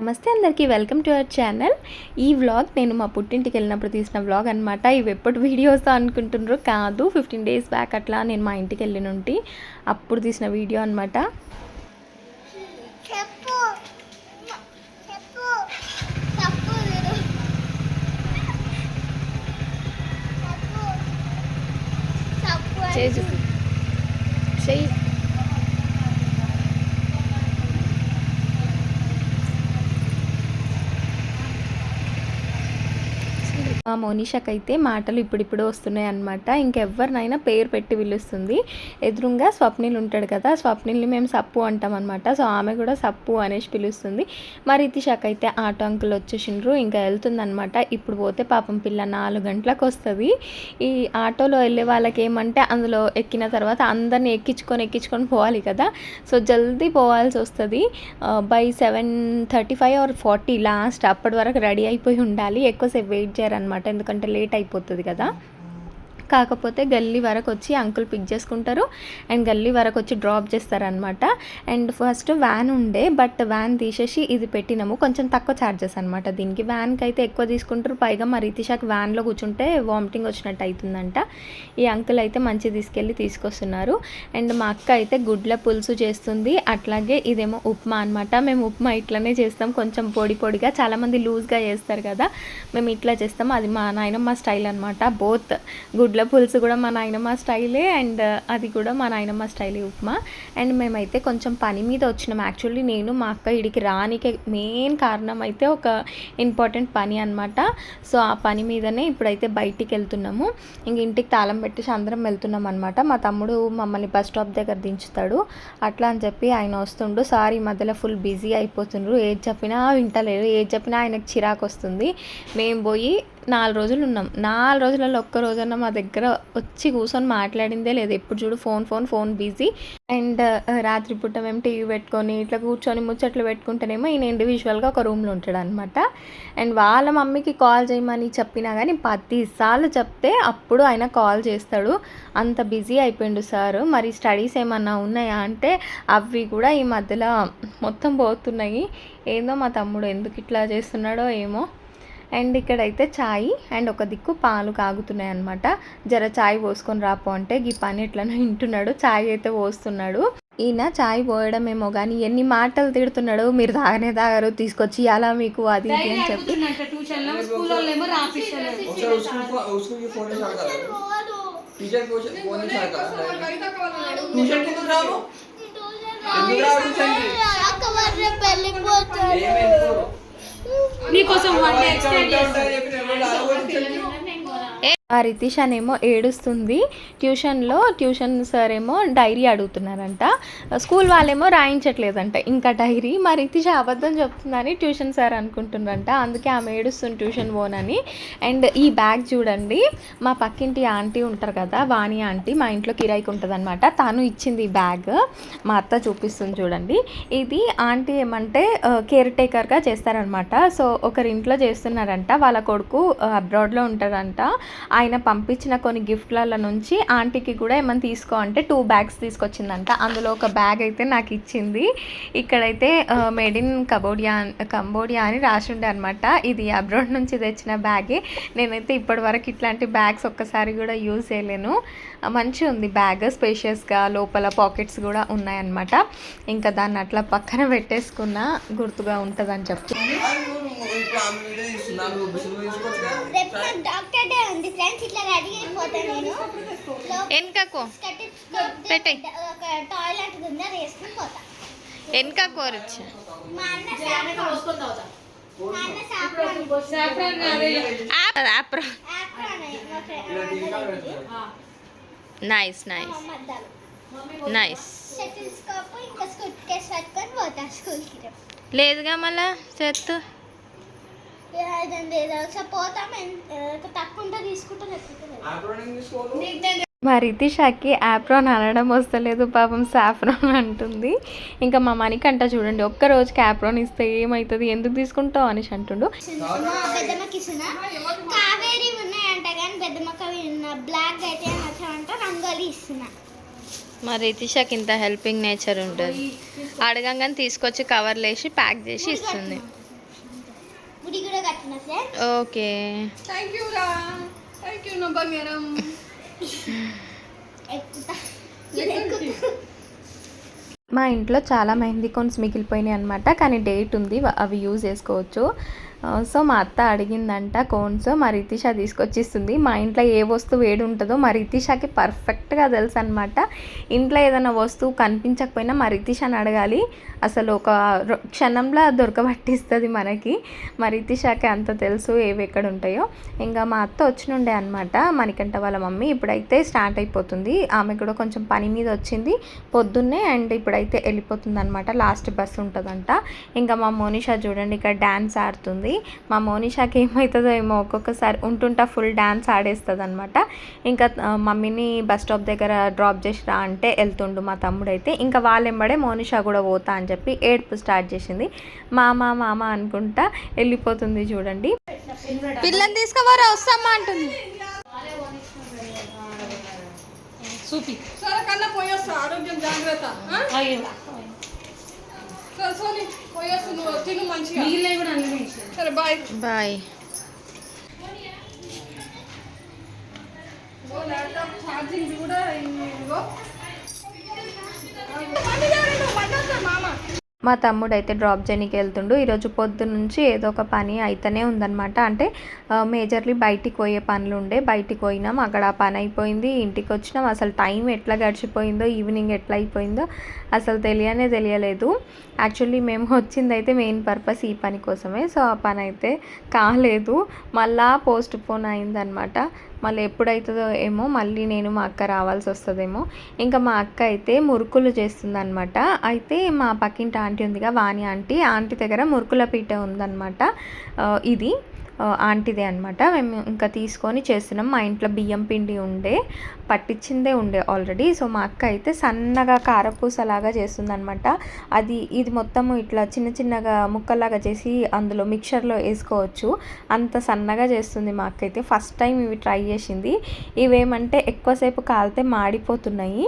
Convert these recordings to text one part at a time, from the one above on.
నమస్తే అందరికీ welcome to our channel. ఈ వ్లాగ్ నేను మా పుట్టింటికి వెళ్ళినప్పుడు తీసిన వ్లాగ్ అనమాట. ఇవి ఎప్పుడు వీడియోస్ అనుకుంటున్నారు కాదు, 15 డేస్ బ్యాక్ అట్లా నేను మా ఇంటికి వెళ్ళినుంటి అప్పుడు తీసిన వీడియో అనమాట. మా మోనిషాకి అయితే మాటలు ఇప్పుడిప్పుడు వస్తున్నాయి అనమాట. ఇంకెవరినైనా పేరు పెట్టి పిలుస్తుంది. ఎదురుగా స్వప్నిల్ ఉంటాడు కదా, స్వప్నిల్ని మేము సప్పు అంటాం అనమాట. సో ఆమె కూడా సప్పు అనేసి పిలుస్తుంది. మరి రితిషాకి అయితే ఆటో అంకుల్ వచ్చేసిండ్రు, ఇంకా వెళ్తుంది అనమాట. ఇప్పుడు పోతే పాపం పిల్ల 4 గంటలకు వస్తుంది. ఈ ఆటోలో వెళ్ళే వాళ్ళకి ఏమంటే అందులో ఎక్కిన తర్వాత అందరినీ ఎక్కించుకొని పోవాలి కదా, సో జల్దీ పోవాల్సి వస్తుంది. బై 7:35 or 40 లాస్ట్, అప్పటి వరకు రెడీ అయిపోయి ఉండాలి. ఎక్కువసేపు వెయిట్ చేయరనమాట, ఎందుకంటే లేట్ అయిపోతుంది కదా. కాకపోతే గల్లీ వరకు వచ్చి అంకుల్ పిక్ చేసుకుంటారు అండ్ గల్లీ వరకు వచ్చి డ్రాప్ చేస్తారనమాట. అండ్ ఫస్ట్ వ్యాన్ ఉండే, బట్ వ్యాన్ తీసేసి ఇది పెట్టినాము. కొంచెం తక్కువ ఛార్జెస్ అనమాట దీనికి. వ్యాన్కి అయితే ఎక్కువ తీసుకుంటారు, పైగా మా రితిషాకి వ్యాన్లో కూర్చుంటే వామిటింగ్ వచ్చినట్టు అవుతుందంట. ఈ అంకుల్ అయితే మంచి తీసుకొస్తున్నారు. అండ్ మా అక్క అయితే గుడ్ల పులుసు చేస్తుంది, అట్లాగే ఇదేమో ఉప్మా అనమాట. మేము ఉప్మా ఇట్లనే చేస్తాం, కొంచెం పొడిగా. చాలామంది లూజ్గా చేస్తారు కదా, మేము ఇట్లా చేస్తాం. అది మా నాయనమ్మ స్టైల్ అనమాట. బోత్ గుడ్ల పులుసు కూడా మా నాయనమ్మ స్టైలే అండ్ అది కూడా మా నాయనమ్మ స్టైలే ఉప్మా. అండ్ మేమైతే కొంచెం పని మీద వచ్చినాం. యాక్చువల్లీ నేను మా అక్క ఇడికి రానికి మెయిన్ కారణం అయితే ఒక ఇంపార్టెంట్ పని అనమాట. సో ఆ పని మీదనే ఇప్పుడైతే బయటికి వెళ్తున్నాము. ఇంక ఇంటికి తాళం పెట్టేసి అందరం వెళ్తున్నాం అనమాట. మా తమ్ముడు మమ్మల్ని బస్ స్టాప్ దగ్గర దించుతాడు, అట్లా అని చెప్పి ఆయన వస్తుండు. సార్ ఈ మధ్యలో ఫుల్ బిజీ అయిపోతుండ్రు, ఏది చెప్పినా వింటలేరు, ఏది చెప్పినా ఆయనకు చిరాకు వస్తుంది. మేము పోయి 4 రోజులు ఉన్నాం. 4 రోజులలో ఒక్క రోజన్నా మా దగ్గర వచ్చి కూర్చొని మాట్లాడిందే లేదు. ఎప్పుడు చూడు ఫోన్ బిజీ. అండ్ రాత్రిపూట మేము టీవీ పెట్టుకొని ఇట్లా కూర్చొని ముచ్చట్లు పెట్టుకుంటేనేమో ఈయన ఇండివిజువల్గా ఒక రూమ్లో ఉంటాడు అనమాట. అండ్ వాళ్ళ మమ్మీకి కాల్ చేయమని చెప్పినా కానీ 10 సార్లు చెప్తే అప్పుడు ఆయన కాల్ చేస్తాడు. అంత బిజీ అయిపోయిండు సార్. మరి స్టడీస్ ఏమన్నా ఉన్నాయా అంటే అవి కూడా ఈ మధ్యలో మొత్తం పోతున్నాయి. ఏందో మా తమ్ముడు ఎందుకు ఇట్లా చేస్తున్నాడో ఏమో. అండ్ ఇక్కడైతే ఛాయ్ అండ్ ఒక దిక్కు పాలు కాగుతున్నాయి అనమాట. జర ఛాయ్ పోసుకొని రాపో అంటే ఈ పని ఎట్లనో వింటున్నాడు. ఛాయ్ అయితే పోస్తున్నాడు. ఈయన ఛాయ్ పోయడం ఏమో కానీ ఎన్ని మాటలు తిడుతున్నాడు, మీరు తాగరు, తీసుకొచ్చి అలా మీకు అది ఇది అని చెప్పి. ఆ రితిషానేమో ఏడుస్తుంది. ట్యూషన్ సార్ ఏమో డైరీ అడుగుతున్నారంట, స్కూల్ వాళ్ళేమో రాయించట్లేదంట ఇంకా డైరీ. మా రితిష అబద్ధం చెప్తుందని ట్యూషన్ సార్ అనుకుంటున్నారంట, అందుకే ఆమె ఏడుస్తుంది ట్యూషన్ పోనని. అండ్ ఈ బ్యాగ్ చూడండి, మా పక్కింటి ఆంటీ ఉంటారు కదా, వాణి ఆంటీ, మా ఇంట్లో కిరాయికి ఉంటుంది అనమాట, తను ఇచ్చింది ఈ బ్యాగ్. మా అత్త చూపిస్తుంది చూడండి. ఇది ఆంటీ ఏమంటే కేర్ టేకర్గా చేస్తారనమాట. సో ఒకరి ఇంట్లో చేస్తున్నారంట, వాళ్ళ కొడుకు అబ్రాడ్లో ఉంటారంట. ఆయన పంపించిన కొన్ని గిఫ్ట్ల నుంచి ఆంటీకి కూడా ఏమైనా తీసుకో అంటే 2 బ్యాగ్స్ తీసుకొచ్చిందంట. అందులో ఒక బ్యాగ్ అయితే నాకు ఇచ్చింది. ఇక్కడైతే మేడ్ ఇన్ కంబోడియా అని రాసి ఉండే అనమాట. ఇది అబ్రాడ్ నుంచి తెచ్చిన బ్యాగే. నేనైతే ఇప్పటి వరకు ఇట్లాంటి బ్యాగ్స్ ఒక్కసారి కూడా యూజ్ చేయలేను. మంచిగా ఉంది బ్యాగ్, స్పేషియస్గా, లోపల పాకెట్స్ కూడా ఉన్నాయన్నమాట. ఇంకా దాన్ని అట్లా పక్కన పెట్టేసుకున్న గుర్తుగా ఉంటుందని చెప్పి. నైస్ లేదుగా మళ్ళా చెత్త మా రితిషాకి యాప్రాన్ అనడం వస్తలేదు, పాపం సాఫ్రాన్ అంటుంది. ఇంకా మా మణికంట చూడండి, ఒక్క రోజుకి యాప్రాన్ ఇస్తే ఏమవుతుంది, ఎందుకు తీసుకుంటావు అనేసి అంటుండు. మా రితిషాకి ఇంత హెల్పింగ్ నేచర్ ఉంటుంది, అడగంగానే తీసుకొచ్చి కవర్లు వేసి ప్యాక్ చేసి ఇస్తుంది. ఓకే థ్యాంక్ యూ రా, థ్యాంక్ యూ నా బంగారం. మా ఇంట్లో చాలా మెహందీ కోన్స్ మిగిలిపోయినాయి అనమాట, కానీ డేట్ ఉంది, అవి యూజ్ చేసుకోవచ్చు. సో మా అత్త అడిగిందంట కోన్స్, మా రితిష తీసుకొచ్చిస్తుంది. మా ఇంట్లో ఏ వస్తువు వేడి ఉంటుందో మా రితిషకి పర్ఫెక్ట్గా తెలుసు అనమాట. ఇంట్లో ఏదైనా వస్తువు కనిపించకపోయినా మా రితిషని అడగాలి, అసలు ఒక క్షణంలో దొరకబట్టిస్తుంది మనకి. మా రితిషకి అంత తెలుసు ఏవి ఎక్కడ ఉంటాయో. ఇంకా మా అత్త వచ్చినుండే అనమాట, మణికంఠ వాళ్ళ మమ్మీ. ఇప్పుడైతే స్టార్ట్ అయిపోతుంది, ఆమె కూడా కొంచెం పని మీద వచ్చింది పొద్దున్నే, అండ్ ఇప్పుడైతే వెళ్ళిపోతుంది అనమాట. లాస్ట్ బస్ ఉంటుందంట. ఇంకా మా మోనిషా చూడండి ఇక్కడ డ్యాన్స్ ఆడుతుంది. మా మోనిషాకి ఏమవుతుందో ఏమో, ఒక్కొక్కసారి ఉంటుంటా ఫుల్ డ్యాన్స్ ఆడేస్తుంది అనమాట. ఇంకా మమ్మీని బస్ స్టాప్ దగ్గర డ్రాప్ చేసి రా అంటే వెళ్తుండు మా తమ్ముడైతే. ఇంకా వాళ్ళెంబడే మోనిషా కూడా పోతా అని చెప్పి ఏడుపు స్టార్ట్ చేసింది. మామ మామ అనుకుంటా వెళ్ళిపోతుంది చూడండి. పిల్లని తీసుకుపోరా వస్తామా అంటుంది. చూపి సరే కన్నా పోయేస్తా, ఆరోగ్యం జాగ్రత్త. సరే సోని పోయేస్తా, నువ్వు తిను మంచిగా. సరే బాయ్ బాయ్. ల్యాప్టాప్ ఛార్జింగ్ కూడా మామ. మా తమ్ముడు అయితే డ్రాప్ చేయడానికి వెళ్తుండు. ఈరోజు పొద్దు నుంచి ఏదో ఒక పని అయితేనే ఉందన్నమాట. అంటే మేజర్లీ బయటికి పోయే పనులు ఉండే, బయటికి పోయినాం, అక్కడ ఆ పని అయిపోయింది, ఇంటికి వచ్చినాం. అసలు టైం ఎట్లా గడిచిపోయిందో, ఈవినింగ్ ఎట్లా అయిపోయిందో అసలు తెలియలేదు. యాక్చువల్లీ మేము వచ్చింది అయితే మెయిన్ పర్పస్ ఈ పని కోసమే. సో ఆ పని అయితే కాలేదు, మళ్ళా పోస్ట్ పోన్ అయిందనమాట. మళ్ళీ ఎప్పుడవుతుందో ఏమో, మళ్ళీ నేను మా అక్క రావాల్సి వస్తుందేమో. ఇంకా మా అక్క అయితే మురుకులు చేస్తుందనమాట. అయితే మా పక్కింటి ఆంటీ ఉందిగా, వాణి ఆంటీ దగ్గర మురుకుల పీట ఉందన్నమాట. ఇది ఆంటీదే అనమాట. మేము ఇంకా తీసుకొని చేస్తున్నాం. మా ఇంట్లో బియ్యం పిండి పట్టించిందే ఉండే ఆల్రెడీ. సో మా అక్క అయితే సన్నగా కారపూసలాగా చేస్తుందనమాట. ఇది మొత్తము ఇట్లా చిన్న చిన్నగా ముక్కల్లాగా చేసి అందులో మిక్చర్లో వేసుకోవచ్చు, అంత సన్నగా చేస్తుంది మా అక్క అయితే. ఫస్ట్ టైం ఇవి ట్రై చేసింది. ఇవేమంటే ఎక్కువసేపు కాలితే మాడిపోతున్నాయి.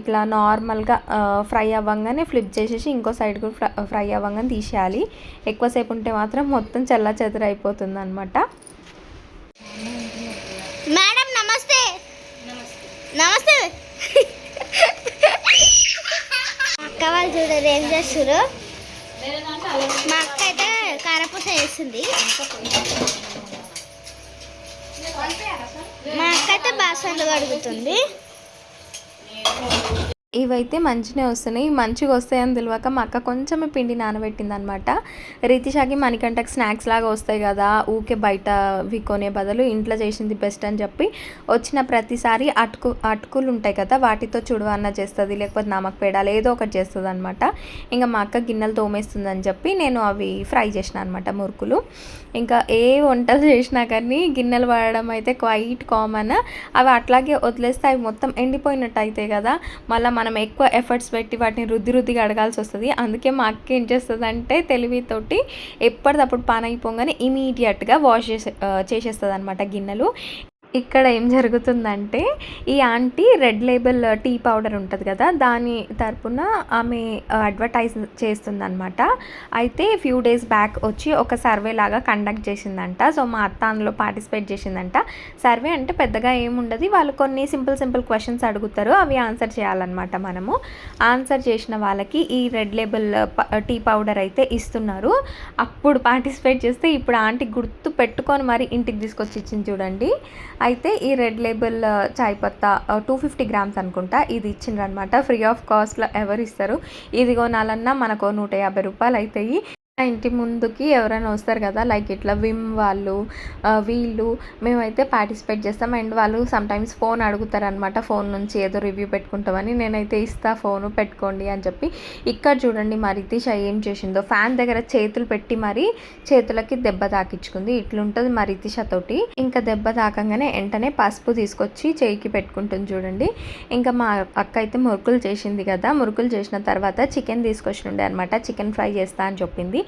ఇట్లా నార్మల్గా ఫ్రై అవ్వగానే ఫ్లిప్ చేసేసి ఇంకో సైడ్ కూడా ఫ్రై అవ్వగానే తీసేయాలి. ఎక్కువసేపు ఉంటే మాత్రం మొత్తం చెల్లా చెదర అయిపోతుంది అనమాట. మేడం నమస్తే. నమస్తే అక్క వాళ్ళు చూడరు ఏం చేస్తారు. మా అక్క అయితే కారపూస వేస్తుంది. మా అక్క అయితే బాసన్లు కడుగుతుంది. ఇవైతే మంచిగా వస్తున్నాయి. మంచిగా వస్తాయని తెలియక మా అక్క కొంచెమే పిండి నానబెట్టింది అనమాట. రితిషాకి మణికంఠకి స్నాక్స్ లాగా వస్తాయి కదా, ఊకే బయట కొనే బదులు ఇంట్లో చేసింది బెస్ట్ అని చెప్పి వచ్చిన ప్రతిసారి అటుకులు ఉంటాయి కదా, వాటితో చుడువన్న చేస్తుంది, లేకపోతే నమక్ పేడాలు ఏదో ఒకటి చేస్తుంది అనమాట. ఇంకా మా అక్క గిన్నెలు తోమేస్తుందని చెప్పి నేను అవి ఫ్రై చేసిన అనమాట మురుకులు. ఇంకా ఏ వంటలు చేసినా కానీ గిన్నెలు వాడడం అయితే క్వైట్ కామన్. అవి అట్లాగే వదిలేస్తే అవి మొత్తం ఎండిపోయినట్టు అవుతాయి కదా, మళ్ళీ మనం ఎక్కువ ఎఫర్ట్స్ పెట్టి వాటిని రుద్దిగా అడగాల్సి వస్తుంది. అందుకే మా అక్క ఏం చేస్తుంది అంటే తెలివితోటి ఎప్పటికప్పుడు పని అయిపోగానే ఇమీడియట్గా వాష్ చేసేస్తుంది అనమాట గిన్నెలు. ఇక్కడ ఏం జరుగుతుందంటే ఈ aunty Red Label tea powder ఉంటుంది కదా, దాని తరపున ఆమె అడ్వర్టైజ్ చేస్తుందన్నమాట. అయితే ఫ్యూ డేస్ బ్యాక్ వచ్చి ఒక సర్వే లాగా కండక్ట్ చేసిందంట. సో మా అత్త అందులో పార్టిసిపేట్ చేసిందంట. సర్వే అంటే పెద్దగా ఏముండదు, వాళ్ళు కొన్ని సింపుల్ క్వశ్చన్స్ అడుగుతారు, అవి ఆన్సర్ చేయాలన్నమాట. మనము ఆన్సర్ చేసిన వాళ్ళకి ఈ రెడ్ లేబుల్ టీ పౌడర్ అయితే ఇస్తున్నారు. అప్పుడు పార్టిసిపేట్ చేస్తే ఇప్పుడు ఆంటీ గుర్తు పెట్టుకొని మరి ఇంటికి తీసుకొచ్చి ఇచ్చింది చూడండి. అయితే ఈ రెడ్ లేబుల్ చాయ్ పత్తా 250 గ్రామ్స్ అనుకుంటా ఇది ఇచ్చిండ్రు అనమాట. ఫ్రీ ఆఫ్ కాస్ట్లో ఎవరు ఇస్తారు, ఇది కొనాలన్నా మనకు 150 రూపాయలు అవుతాయి. ఇంటి ముందుకి ఎవరైనా వస్తారు కదా, లైక్ ఇట్లా విమ్ వాళ్ళు వీళ్ళు మేమైతే పార్టిసిపేట్ చేస్తాం. అండ్ వాళ్ళు సమ్టైమ్స్ ఫోన్ అడుగుతారనమాట, ఫోన్ నుంచి ఏదో రివ్యూ పెట్టుకుంటామని. నేనైతే ఇస్తా ఫోను పెట్టుకోండి అని చెప్పి. ఇక్కడ చూడండి మా రితిష ఏం చేసిందో, ఫ్యాన్ దగ్గర చేతులు పెట్టి మరి చేతులకి దెబ్బ తాకించుకుంది. ఇట్లుంటుంది మా రితిష తోటి. ఇంకా దెబ్బ తాకంగానే వెంటనే పసుపు తీసుకొచ్చి చేయికి పెట్టుకుంటుంది చూడండి. ఇంకా మా అక్క అయితే మురుకులు చేసింది కదా, మురుకులు చేసిన తర్వాత చికెన్ తీసుకొచ్చి ఉండే అనమాట. చికెన్ ఫ్రై చేస్తా అని చెప్పింది.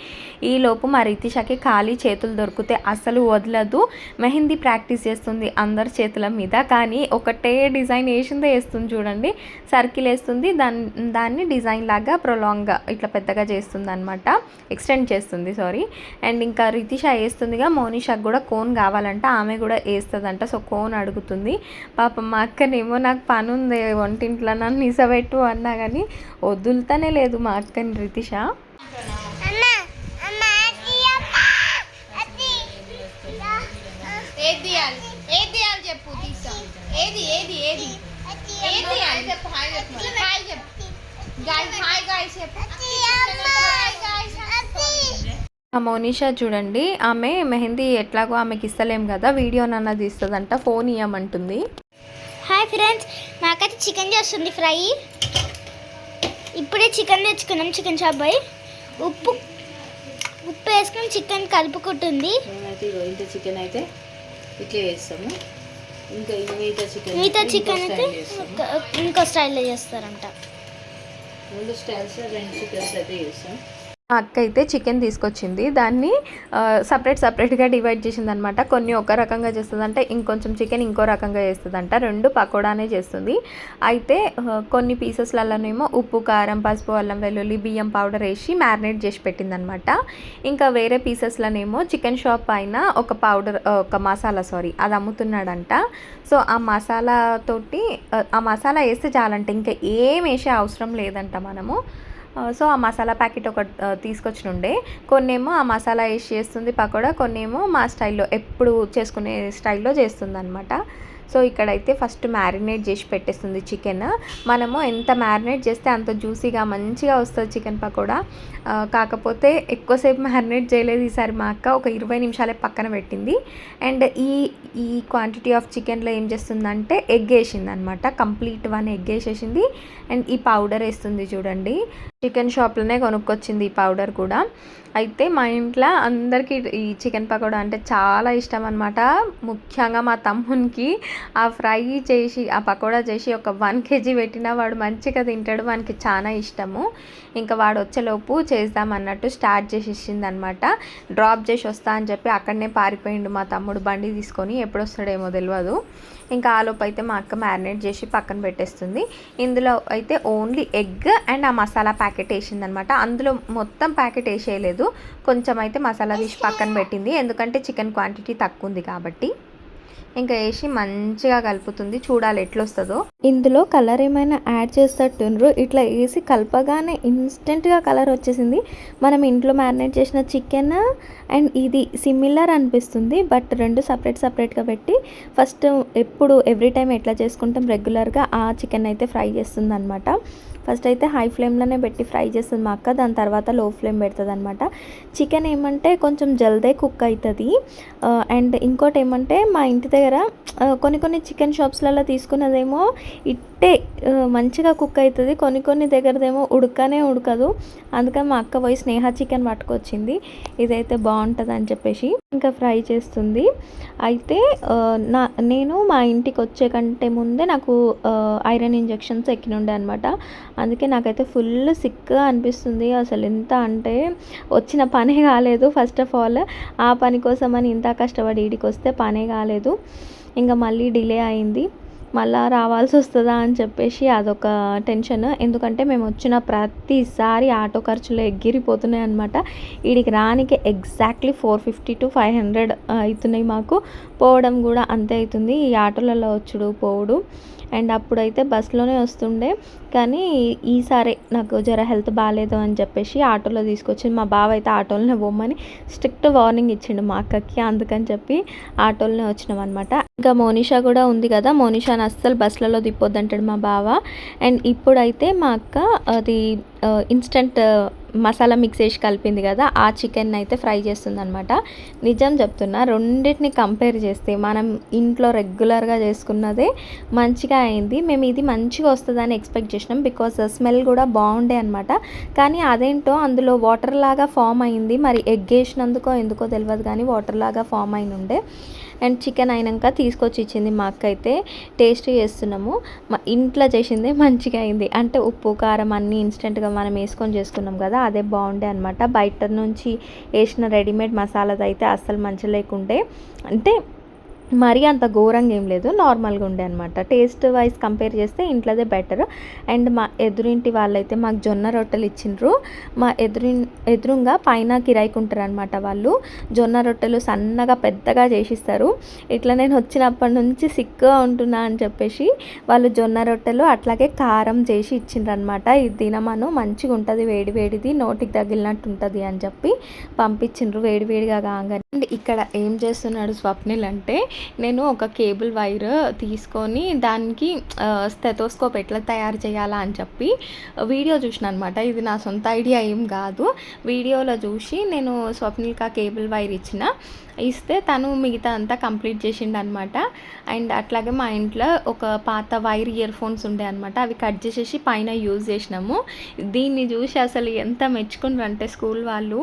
ఈలోపు మా రితిషాకి ఖాళీ చేతులు దొరికితే అసలు వదలదు. మెహందీ ప్రాక్టీస్ చేస్తుంది అందరి చేతుల మీద, కానీ ఒకటే డిజైన్ వేసిందే వేస్తుంది చూడండి. సర్కిల్ వేస్తుంది, దాన్ని డిజైన్ లాగా ప్రొలాంగ్గా ఇట్లా పెద్దగా చేస్తుంది అనమాట, ఎక్స్టెండ్ చేస్తుంది సారీ. అండ్ ఇంకా రితిషా వేస్తుందిగా, మోనిషాకి కూడా కోన్ కావాలంట, ఆమె కూడా వేస్తుందంట. సో కోన్ అడుగుతుంది. పాపం మా అక్కనేమో నాకు పని ఉంది వంటింట్లో నన్ను నిసబెట్టు అన్నా కానీ వదులుతానే లేదు మా అక్కని రితిషా. చెప్పు ఏది ఏది ఏది ఏది చెప్పు. హాయ్ చెప్పు. హాయ్ చెప్పు. గాయ్స్ హాయ్ గాయ్స్ చెప్పు. ఆ మోనిషా చూడండి, ఆమె మెహందీ ఎట్లాగో ఆమెకి ఇస్తలేం కదా, వీడియో నన్న తీస్తుందంట, ఫోన్ ఇవ్వమంటుంది. హాయ్ ఫ్రెండ్స్, మాకైతే చికెన్ చేస్తుంది ఫ్రై. ఇప్పుడే చికెన్ తెచ్చుకున్నాం చికెన్ షాప్ పోయి. ఉప్పు వేసుకుని చికెన్ కలుపుకుంటుంది. ఇంత చికెన్ అయితే ఇట్లా వేస్తాము, ఇంకా మిగతా చికెన్ అయితే ఇంకో స్టైల్లో చేస్తారంట. రెండు స్టైల్స్ 2 చికెన్స్ అయితే చేస్తాం. మా అక్క అయితే చికెన్ తీసుకొచ్చింది, దాన్ని సపరేట్గా డివైడ్ చేసింది అనమాట. కొన్ని ఒక రకంగా చేస్తుందంట, ఇంకొంచెం చికెన్ ఇంకో రకంగా చేస్తుందంట, 2 పకోడానే చేస్తుంది. అయితే కొన్ని పీసెస్లలోనేమో ఉప్పు, కారం, పసుపు, అల్లం వెల్లుల్లి, బియ్యం పౌడర్ వేసి మ్యారినేట్ చేసి పెట్టిందనమాట. ఇంకా వేరే పీసెస్లోనేమో చికెన్ షాప్ పైన ఒక మసాలా అది అమ్ముతున్నాడంట. సో ఆ మసాలా వేస్తే చాలంట, ఇంకా ఏం వేసే అవసరం లేదంట మనము. సో ఆ మసాలా ప్యాకెట్ ఒకటి తీసుకొచ్చినుండే, కొన్నేమో ఆ మసాలా వేసి చేస్తుంది పకోడా, కొన్నేమో మా స్టైల్లో ఎప్పుడు చేసుకునే స్టైల్లో చేస్తుంది అనమాట. సో ఇక్కడైతే ఫస్ట్ మ్యారినేట్ చేసి పెట్టేస్తుంది చికెన్. మనము ఎంత మ్యారినేట్ చేస్తే అంత జ్యూసీగా మంచిగా వస్తుంది చికెన్ పకోడా. కాకపోతే ఎక్కువసేపు మ్యారినేట్ చేయలేదు ఈసారి మా అక్క, ఒక 20 నిమిషాలే పక్కన పెట్టింది. అండ్ ఈ క్వాంటిటీ ఆఫ్ చికెన్లో ఏం చేస్తుందంటే ఎగ్ వేసింది అనమాట, కంప్లీట్ 1 ఎగ్ వేసేసింది. అండ్ ఈ పౌడర్ వేస్తుంది చూడండి, చికెన్ షాప్లోనే కొనుక్కొచ్చింది ఈ పౌడర్ కూడా. అయితే మా ఇంట్లో అందరికీ ఈ చికెన్ పకోడా అంటే చాలా ఇష్టం అనమాట. ముఖ్యంగా మా తమ్మునికి ఆ ఫ్రై చేసి ఆ పకోడా చేసి ఒక 1 kg పెట్టినా వాడు మంచిగా తింటాడు, వానికి చాలా ఇష్టము. ఇంకా వాడు వచ్చేలోపు చేద్దామన్నట్టు స్టార్ట్ చేసేసింది అనమాట. డ్రాప్ చేసి వస్తా అని చెప్పి అక్కడనే పారిపోయిండు మా తమ్ముడు బండి తీసుకొని, ఎప్పుడు వస్తాడేమో తెలియదు. ఇంకా ఆలోపు అయితే మా అక్క మ్యారినేట్ చేసి పక్కన పెట్టేస్తుంది. ఇందులో అయితే ఓన్లీ ఎగ్ అండ్ ఆ మసాలా ప్యాకెట్ వేసిందనమాట. అందులో మొత్తం ప్యాకెట్ వేసేయలేదు, కొంచెం అయితే మసాలా తీసి పక్కన పెట్టింది, ఎందుకంటే చికెన్ క్వాంటిటీ తక్కువ ఉంది కాబట్టి. ఇంకా వేసి మంచిగా కలుపుతుంది, చూడాలి ఎట్లొస్తుందో. ఇందులో కలర్ ఏమైనా యాడ్ చేసేటట్టుండ్రు, ఇట్లా వేసి కలపగానే ఇన్స్టెంట్గా కలర్ వచ్చేసింది. మనం ఇంట్లో మ్యారినేట్ చేసిన చికెన్ అండ్ ఇది సిమిలర్ అనిపిస్తుంది, బట్ 2 సపరేట్గా పెట్టి ఫస్ట్ ఎవ్రీ టైం ఎట్లా చేసుకుంటాం రెగ్యులర్గా ఆ చికెన్ అయితే ఫ్రై చేస్తుంది అనమాట. ఫస్ట్ అయితే హై ఫ్లేమ్లోనే పెట్టి ఫ్రై చేస్తుంది మా అక్క, దాని తర్వాత లో ఫ్లేమ్ పెడుతుంది అనమాట. చికెన్ ఏమంటే కొంచెం జల్దే కుక్ అవుతుంది. అండ్ ఇంకోటి ఏమంటే మా ఇంటి దగ్గర కొన్ని చికెన్ షాప్స్లలో తీసుకున్నదేమో ఇట్టే మంచిగా కుక్ అవుతుంది, కొన్ని దగ్గరదేమో ఉడకదు. అందుకని మా అక్క పోయి స్నేహ చికెన్ పట్టుకొచ్చింది, ఇదైతే బాగుంటుంది అని చెప్పేసి ఇంకా ఫ్రై చేస్తుంది. అయితే నేను మా ఇంటికి వచ్చే కంటే ముందే నాకు ఐరన్ ఇంజెక్షన్స్ ఎక్కినుండే అనమాట. అందుకే నాకైతే ఫుల్ సిక్గా అనిపిస్తుంది. అసలు ఎంత అంటే వచ్చిన పనే కాలేదు. ఫస్ట్ ఆఫ్ ఆల్ ఆ పని కోసమని ఇంత కష్టపడి ఈడికి వస్తే పనే కాలేదు. ఇంకా మళ్ళీ డిలే అయింది, మళ్ళీ రావాల్సి వస్తుందా అని చెప్పేసి అదొక టెన్షన్. ఎందుకంటే మేము వచ్చిన ప్రతిసారి ఆటో ఖర్చులు ఎగిరిపోతున్నాయి అనమాట. వీడికి రానికి ఎగ్జాక్ట్లీ 450 to 500 అవుతున్నాయి మాకు, పోవడం కూడా అంతే అవుతుంది ఈ ఆటోలలో వచ్చుడు పోవుడు. అండ్ అప్పుడైతే బస్సులోనే వస్తుండే, కానీ ఈసారి నాకు జర హెల్త్ బాగాలేదు అని చెప్పేసి ఆటోలో తీసుకొచ్చి మా బావ అయితే ఆటోలోనే పోమ్మని స్ట్రిక్ట్ వార్నింగ్ ఇచ్చిండు మా అక్కకి, అందుకని చెప్పి ఆటోలోనే వచ్చినాం అనమాట. ఇంకా మోనిషా కూడా ఉంది కదా, మోనిషాని అస్సలు బస్సులలో తిప్పొద్దు అంటాడు మా బావ. అండ్ ఇప్పుడైతే మా అక్క అది ఇన్స్టెంట్ మసాలా మిక్స్ చేసి కలిపింది కదా, ఆ చికెన్ అయితే ఫ్రై చేస్తుంది అనమాట. నిజం చెప్తున్నా, రెండింటిని కంపేర్ చేస్తే మనం ఇంట్లో రెగ్యులర్గా చేసుకున్నదే మంచిగా అయింది. మేము ఇది మంచిగా వస్తుందని ఎక్స్పెక్ట్ చేసినాం, బికాజ్ స్మెల్ కూడా బాగుండే అనమాట. కానీ అదేంటో అందులో వాటర్ లాగా ఫామ్ అయింది, మరి ఎగ్ వేసినందుకో ఎందుకో తెలియదు కానీ వాటర్ లాగా ఫామ్ అయిన ఉండే. అండ్ చికెన్ అయినాక తీసుకొచ్చి ఇచ్చింది మా అక్క అయితే. టేస్ట్ చేస్తున్నాము. మా ఇంట్లో చేసిందే మంచిగా అయింది. అంటే ఉప్పు కారం అన్నీ ఇన్స్టెంట్గా మనం వేసుకొని చేసుకున్నాం కదా, అదే బాగుండే అనమాట. బయట నుంచి వేసిన రెడీమేడ్ మసాలాది అయితే అస్సలు మంచి లేకుండే. అంటే మరీ అంత ఘోరంగా ఏం లేదు, నార్మల్గా ఉండే అనమాట. టేస్ట్ వైజ్ కంపేర్ చేస్తే ఇంట్లోదే బెటర్. అండ్ మా ఎదురింటి వాళ్ళైతే మాకు జొన్న రొట్టెలు ఇచ్చిండ్రు. మా ఎదురుగా పైన కిరాయికి ఉంటారు అనమాట వాళ్ళు. జొన్న రొట్టెలు సన్నగా పెద్దగా చేసిస్తారు. ఇట్లా నేను వచ్చినప్పటి నుంచి సిక్గా ఉంటున్నా అని చెప్పేసి వాళ్ళు జొన్న రొట్టెలు అట్లాగే కారం చేసి ఇచ్చిండ్రు అనమాట. ఇది తినమను, మంచిగా ఉంటుంది, వేడి వేడిది నోటికి తగిలినట్టు ఉంటుంది అని చెప్పి పంపించిండ్రు వేడివేడిగా కాగానే. అండ్ ఇక్కడ ఏం చేస్తున్నాడు స్వప్నిల్ అంటే, నేను ఒక కేబుల్ వైర్ తీసుకొని దానికి స్టెథోస్కోప్ ఎట్లా తయారు చేయాలా అని చెప్పి వీడియో చూసిన అనమాట. ఇది నా సొంత ఐడియా ఏం కాదు, వీడియోలో చూసి నేను స్వప్నిల్కి ఆ కేబుల్ వైర్ ఇస్తే తను మిగతా అంతా కంప్లీట్ చేసిండు అనమాట. అండ్ అట్లాగే మా ఇంట్లో ఒక పాత వైర్ ఇయర్ ఫోన్స్ ఉండే అనమాట, అవి కట్ చేసేసి పైన యూజ్ చేసినాము. దీన్ని చూసి అసలు ఎంత మెచ్చుకుండ్రు అంటే స్కూల్ వాళ్ళు,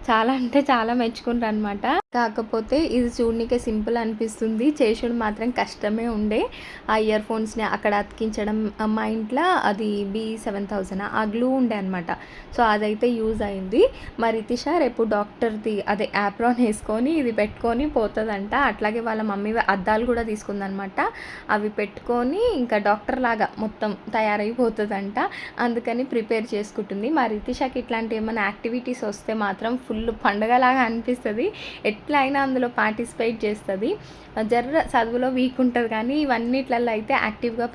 చాలా అంటే చాలా మెచ్చుకుంటారు అనమాట. కాకపోతే ఇది చూడనికే సింపుల్ అనిపిస్తుంది, చేసుడు మాత్రం కష్టమే ఉండే. ఆ ఇయర్ ఫోన్స్ని అక్కడ అతికించడం, మా ఇంట్లో అది B7000 ఆ గ్లూ ఉండే అనమాట. సో అదైతే యూజ్ అయింది. మరి రితిష రేపు డాక్టర్ది అదే యాప్రాన్ వేసుకొని ఇది పెట్టుకొని పోతుందంట. అట్లాగే వాళ్ళ మమ్మీ అద్దాలు కూడా తీసుకుందనమాట, అవి పెట్టుకొని ఇంకా డాక్టర్ లాగా మొత్తం తయారైపోతుందంట. అందుకని ప్రిపేర్ చేసుకుంటుంది. మా రితిషకి ఇట్లాంటి ఏమైనా యాక్టివిటీస్ వస్తే మాత్రం ఫుల్ పండుగలాగా అనిపిస్తుంది. ఎట్లా అయినా అందులో పార్టిసిపేట్ చేస్తుంది. జర్ర చదువులో వీక్ ఉంటుంది కానీ ఇవన్నిట్లలో అయితే యాక్టివ్గా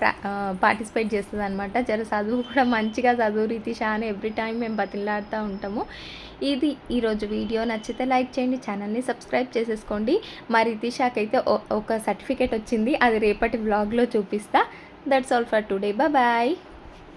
పార్టిసిపేట్ చేస్తుంది అనమాట. జర చదువు కూడా మంచిగా చదువు రితిష అని ఎవ్రీ టైం మేము బతిలాడుతూ ఉంటాము. ఇది ఈరోజు వీడియో. నచ్చితే లైక్ చేయండి, ఛానల్ని సబ్స్క్రైబ్ చేసేసుకోండి. మా రితిషకి అయితే ఒక సర్టిఫికేట్ వచ్చింది, అది రేపటి వ్లాగ్లో చూపిస్తా. That's all for today, bye.